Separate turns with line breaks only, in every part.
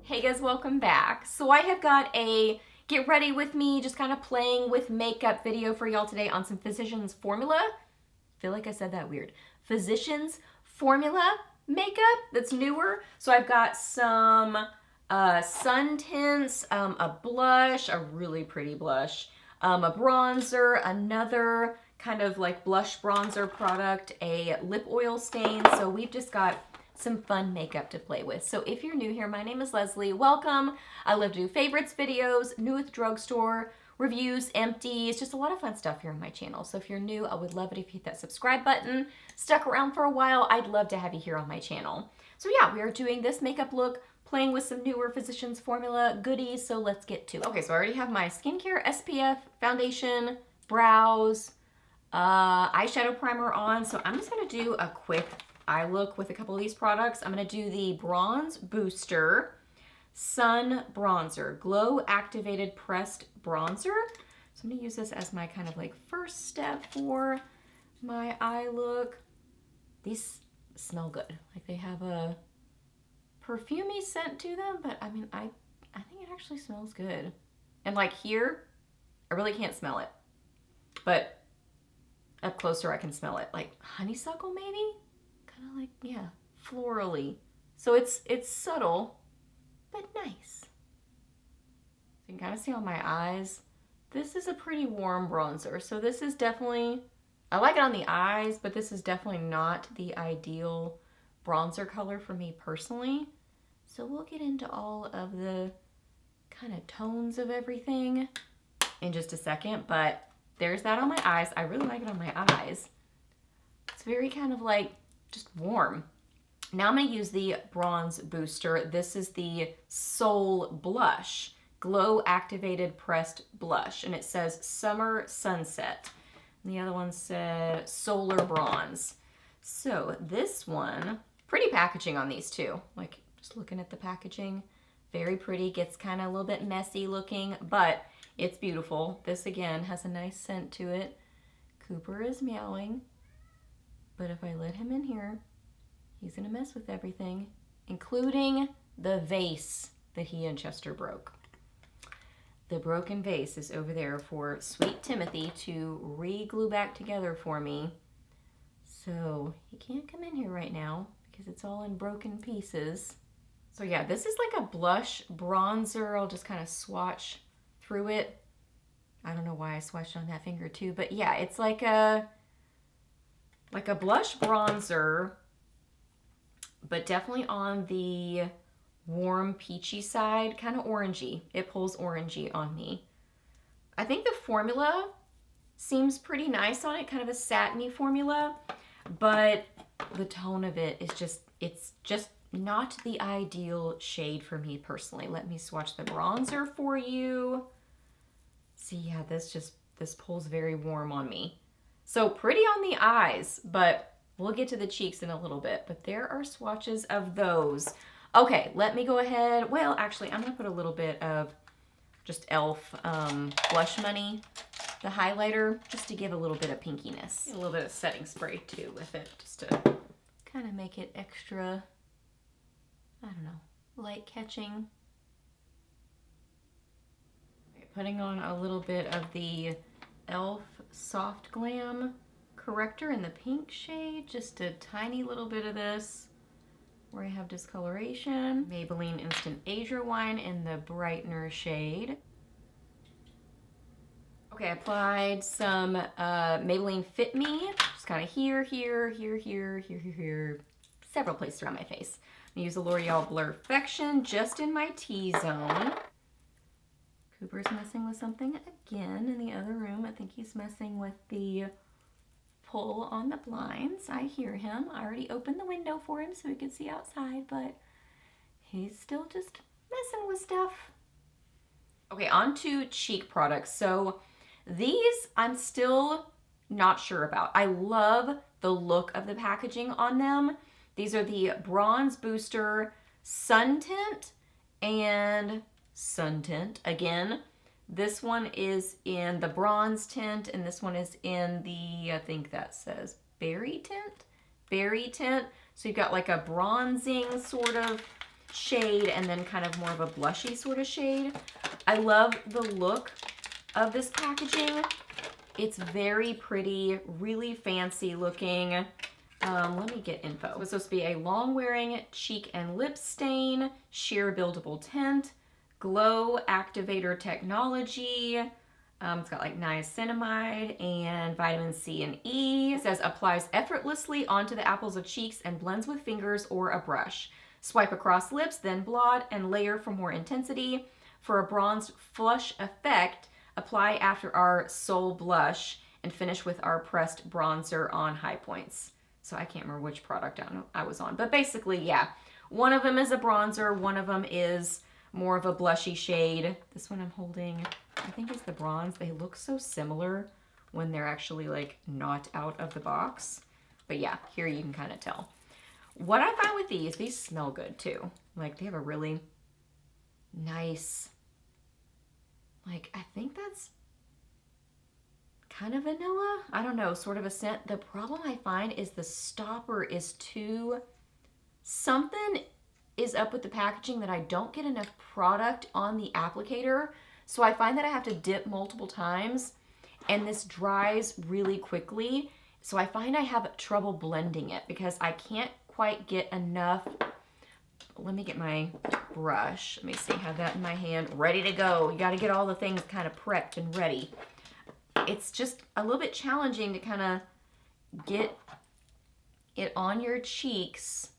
Hey guys, welcome back. So I have got a get ready with me, just kind of playing with makeup video for y'all today on some Physicians Formula. I feel like I said that weird. Physicians Formula makeup that's newer. So I've got some sun tints, a blush, a really pretty blush, a bronzer, another kind of like blush bronzer product, a lip oil stain. So we've just got some fun makeup to play with. So if you're new here, my name is Leslie. Welcome. I love to do favorites videos, new with drugstore, reviews, empties, just a lot of fun stuff here on my channel. So if you're new, I would love it if you hit that subscribe button. Stuck around for a while, I'd love to have you here on my channel. So yeah, we are doing this makeup look, playing with some newer Physicians Formula goodies, so let's get to it. Okay, so I already have my skincare SPF, foundation, brows, eyeshadow primer on, so I'm just gonna do a quick eye look with a couple of these products. I'm going to do the Bronze Booster Sun Bronzer, Glow Activated Pressed Bronzer. So I'm going to use this as my kind of like first step for my eye look. These smell good. Like they have a perfumey scent to them, but I mean, I think it actually smells good. And like here, I really can't smell it, but up closer I can smell it. Like honeysuckle maybe? Kind of like, yeah, florally. So it's subtle, but nice. You can kind of see on my eyes. This is a pretty warm bronzer. So this is definitely, I like it on the eyes, but this is definitely not the ideal bronzer color for me personally. So we'll get into all of the kind of tones of everything in just a second, but there's that on my eyes. I really like it on my eyes. It's very kind of like just warm. Now I'm going to use the Bronze Booster. This is the Soul Blush, Glow Activated Pressed Blush, and it says Summer Sunset. And the other one said Solar Bronze. So this one, pretty packaging on these too. Like just looking at the packaging, very pretty. Gets kind of a little bit messy looking, but it's beautiful. This again has a nice scent to it. Cooper is meowing. But if I let him in here, he's gonna mess with everything, including the vase that he and Chester broke. The broken vase is over there for sweet Timothy to re-glue back together for me. So he can't come in here right now because it's all in broken pieces. So yeah, this is like a blush bronzer. I'll just kind of swatch through it. I don't know why I swatched on that finger too, but yeah, it's like a blush bronzer, but definitely on the warm peachy side, kind of orangey. It pulls orangey on me. I think the formula seems pretty nice on it, kind of a satiny formula, but the tone of it is just, it's just not the ideal shade for me personally. Let me swatch the bronzer for you. See, yeah, this pulls very warm on me. So pretty on the eyes, but we'll get to the cheeks in a little bit. But there are swatches of those. Okay, let me go ahead. Well, actually, I'm going to put a little bit of just e.l.f. Blush Money, the highlighter, just to give a little bit of pinkiness. A little bit of setting spray, too, with it, just to kind of make it extra, I don't know, light catching. Okay, putting on a little bit of the e.l.f. Soft Glam corrector in the pink shade, just a tiny little bit of this where I have discoloration. Maybelline Instant Age Rewind in the brightener shade. Okay, I applied some Maybelline Fit Me, just kind of here, several places around my face. I'm gonna use the L'Oreal Blurfection just in my T-zone. Cooper's messing with something again in the other room. I think he's messing with the pull on the blinds. I hear him. I already opened the window for him so he could see outside, but he's still just messing with stuff. Okay, on to cheek products. So these I'm still not sure about. I love the look of the packaging on them. These are the Bronze Booster Sun Tint and Sun Tint again. This one is in the bronze tint, and this one is in the, I think that says berry tint. So you've got like a bronzing sort of shade and then kind of more of a blushy sort of shade. I love the look of this packaging. It's very pretty, really fancy looking. Let me get info. It's supposed to be a long-wearing cheek and lip stain, sheer buildable tint, glow activator technology. It's got like niacinamide and vitamin C and E. It says applies effortlessly onto the apples of cheeks and blends with fingers or a brush. Swipe across lips, then blot and layer for more intensity. For a bronzed flush effect, apply after our Soul Blush and finish with our pressed bronzer on high points. So I can't remember which product I was on. But basically, yeah. One of them is a bronzer. One of them is more of a blushy shade. This one I'm holding, I think is the bronze. They look so similar when they're actually like not out of the box. But yeah, here you can kind of tell. What I find with these smell good too. Like they have a really nice, like I think that's kind of vanilla. I don't know, sort of a scent. The problem I find is the stopper is too, something is up with the packaging that I don't get enough product on the applicator. So I find that I have to dip multiple times and this dries really quickly. So I find I have trouble blending it because I can't quite get enough. Let me get my brush. Let me see, have that in my hand, ready to go. You got to get all the things kind of prepped and ready. It's just a little bit challenging to kind of get it on your cheeks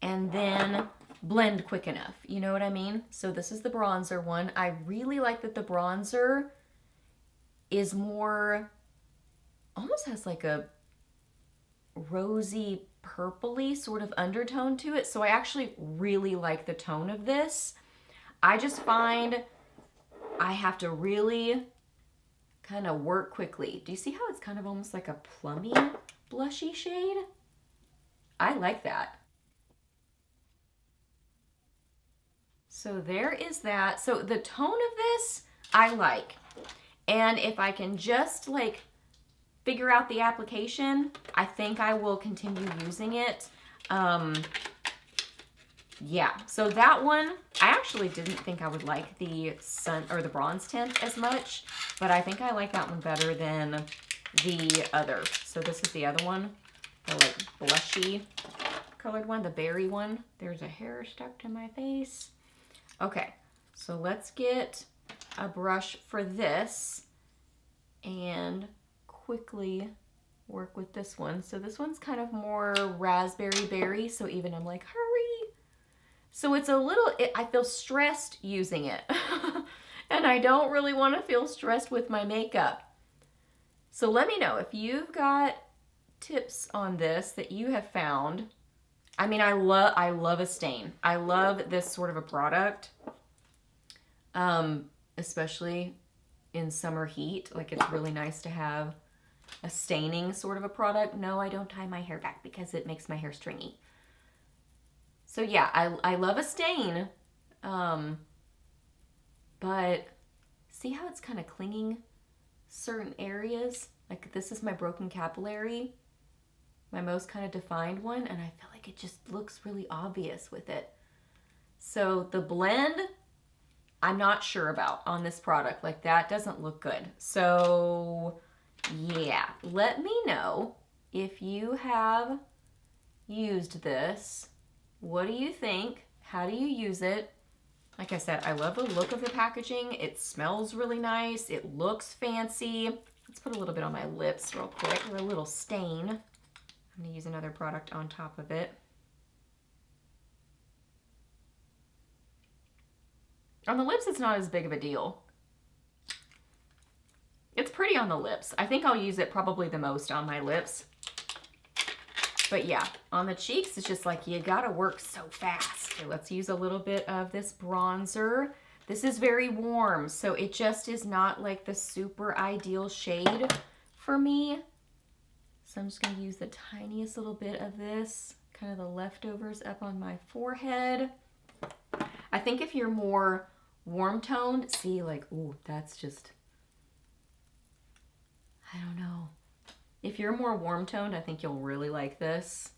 and then blend quick enough. You know what I mean? So this is the bronzer one. I really like that the bronzer is more, almost has like a rosy purpley sort of undertone to it. So I actually really like the tone of this. I just find I have to really kind of work quickly. Do you see how it's kind of almost like a plummy blushy shade? I like that. So there is that. So the tone of this I like. And if I can just like figure out the application, I think I will continue using it. Yeah, so that one, I actually didn't think I would like the sun or the bronze tint as much, but I think I like that one better than the other. So this is the other one, the like blushy colored one, the berry one. There's a hair stuck to my face. Okay, so let's get a brush for this and quickly work with this one. So this one's kind of more raspberry berry, so even I'm like, hurry. So it's a little, I feel stressed using it. And I don't really want to feel stressed with my makeup. So let me know if you've got tips on this that you have found. I mean, I love a stain. I love this sort of a product, especially in summer heat. Like it's really nice to have a staining sort of a product. No, I don't tie my hair back because it makes my hair stringy. So yeah, I love a stain, but see how it's kind of clinging certain areas? Like this is my broken capillary, my most kind of defined one, and I feel like it just looks really obvious with it. So the blend, I'm not sure about on this product. Like that doesn't look good. So yeah, let me know if you have used this. What do you think? How do you use it? Like I said, I love the look of the packaging. It smells really nice. It looks fancy. Let's put a little bit on my lips real quick, or a little stain. I'm gonna use another product on top of it. On the lips, it's not as big of a deal. It's pretty on the lips. I think I'll use it probably the most on my lips. But yeah, on the cheeks, it's just like you gotta work so fast. Okay, let's use a little bit of this bronzer. This is very warm, so it just is not like the super ideal shade for me. So I'm just gonna use the tiniest little bit of this, kind of the leftovers up on my forehead. I think if you're more warm toned, see like, ooh, that's just, I don't know. If you're more warm toned, I think you'll really like this.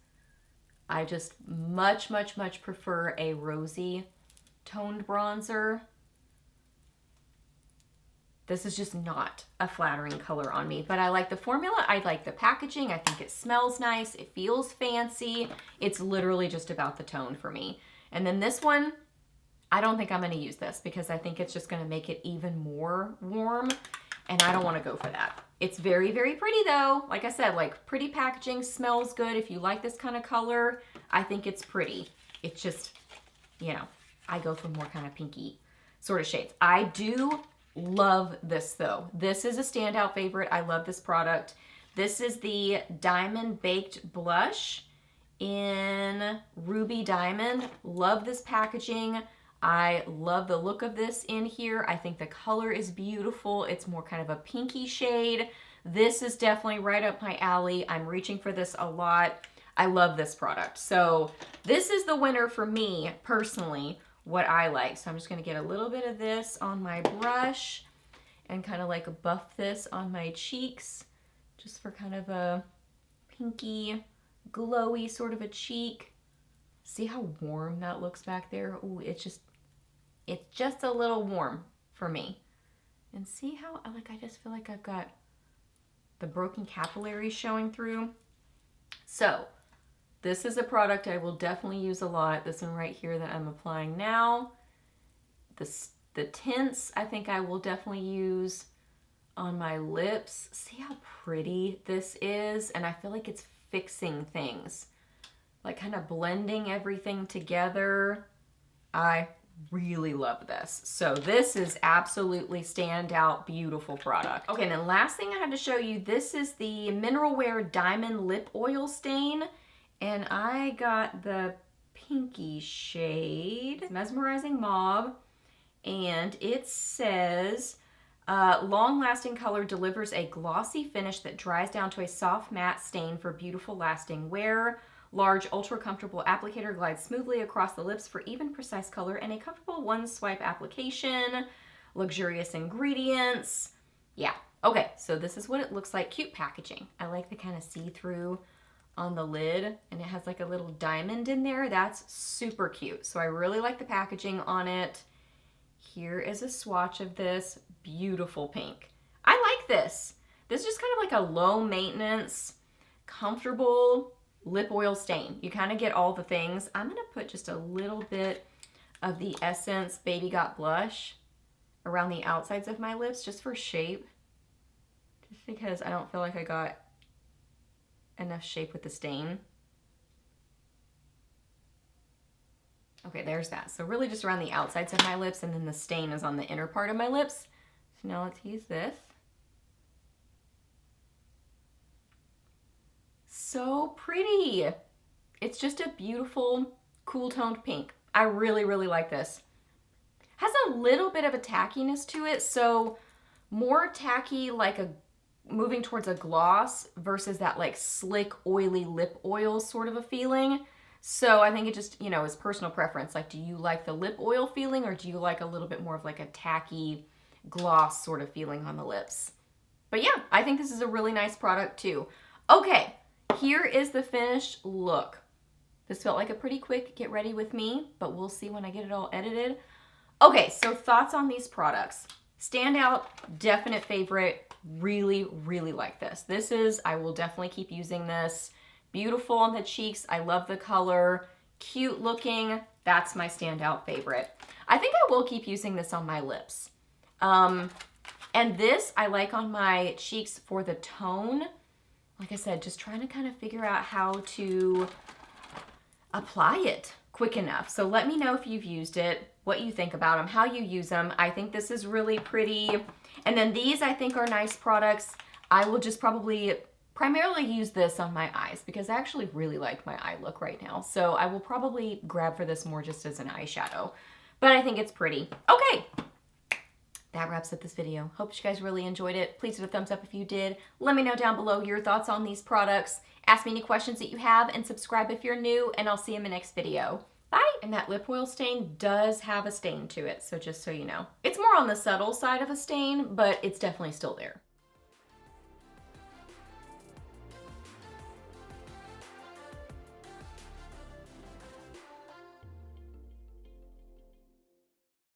I just much, much, much prefer a rosy toned bronzer. This is just not a flattering color on me, but I like the formula. I like the packaging. I think it smells nice. It feels fancy. It's literally just about the tone for me. And then this one, I don't think I'm going to use this because I think it's just going to make it even more warm, and I don't want to go for that. It's very, very pretty though. Like I said, like pretty packaging, smells good. If you like this kind of color, I think it's pretty. It's just, you know, I go for more kind of pinky sort of shades. I do love this though. This is a standout favorite. I love this product. This is the Diamond Baked Blush in Ruby Diamond. Love this packaging. I love the look of this in here. I think the color is beautiful. It's more kind of a pinky shade. This is definitely right up my alley. I'm reaching for this a lot. I love this product. So this is the winner for me personally, what I like. So I'm just going to get a little bit of this on my brush and kind of like buff this on my cheeks just for kind of a pinky, glowy sort of a cheek. See how warm that looks back there? Ooh, it's just a little warm for me. And see how, like, I just feel like I've got the broken capillaries showing through. So this is a product I will definitely use a lot. This one right here that I'm applying now. The tints I think I will definitely use on my lips. See how pretty this is? And I feel like it's fixing things, like kind of blending everything together. I really love this. So this is absolutely standout, beautiful product. Okay, and then last thing I had to show you, this is the Mineral Wear Diamond Lip Oil Stain. And I got the pinky shade, Mesmerizing Mauve. And it says, long-lasting color delivers a glossy finish that dries down to a soft matte stain for beautiful lasting wear. Large, ultra-comfortable applicator glides smoothly across the lips for even precise color and a comfortable one-swipe application. Luxurious ingredients. Yeah. Okay, so this is what it looks like. Cute packaging. I like the kind of see-through on the lid, and it has like a little diamond in there. That's super cute. So I really like the packaging on it. Here is a swatch of this. Beautiful pink. I like this. This is just kind of like a low maintenance, comfortable lip oil stain. You kind of get all the things. I'm going to put just a little bit of the Essence Baby Got Blush around the outsides of my lips just for shape. Just because I don't feel like I got enough shape with the stain. Okay, there's that. So really just around the outsides of my lips, and then the stain is on the inner part of my lips. So now let's use this. So pretty. It's just a beautiful, cool toned pink. I really, really like this. Has a little bit of a tackiness to it, so more tacky, like a moving towards a gloss versus that like slick, oily lip oil sort of a feeling. So I think it just, you know, is personal preference. Like, do you like the lip oil feeling, or do you like a little bit more of like a tacky gloss sort of feeling on the lips? But yeah, I think this is a really nice product too. Okay, here is the finished look. This felt like a pretty quick get ready with me, but we'll see when I get it all edited. Okay, so thoughts on these products. Standout, definite favorite. Really, really like this. This is, I will definitely keep using this. Beautiful on the cheeks. I love the color. Cute looking. That's my standout favorite. I think I will keep using this on my lips. And this I like on my cheeks for the tone. Like I said, just trying to kind of figure out how to apply it quick enough. So let me know if you've used it, what you think about them, how you use them. I think this is really pretty. And then these I think are nice products. I will just probably primarily use this on my eyes because I actually really like my eye look right now. So I will probably grab for this more just as an eyeshadow, but I think it's pretty. Okay, that wraps up this video. Hope you guys really enjoyed it. Please give it a thumbs up if you did. Let me know down below your thoughts on these products. Ask me any questions that you have and subscribe if you're new, and I'll see you in the next video. Bye. And that lip oil stain does have a stain to it, so just so you know. It's more on the subtle side of a stain, but it's definitely still there.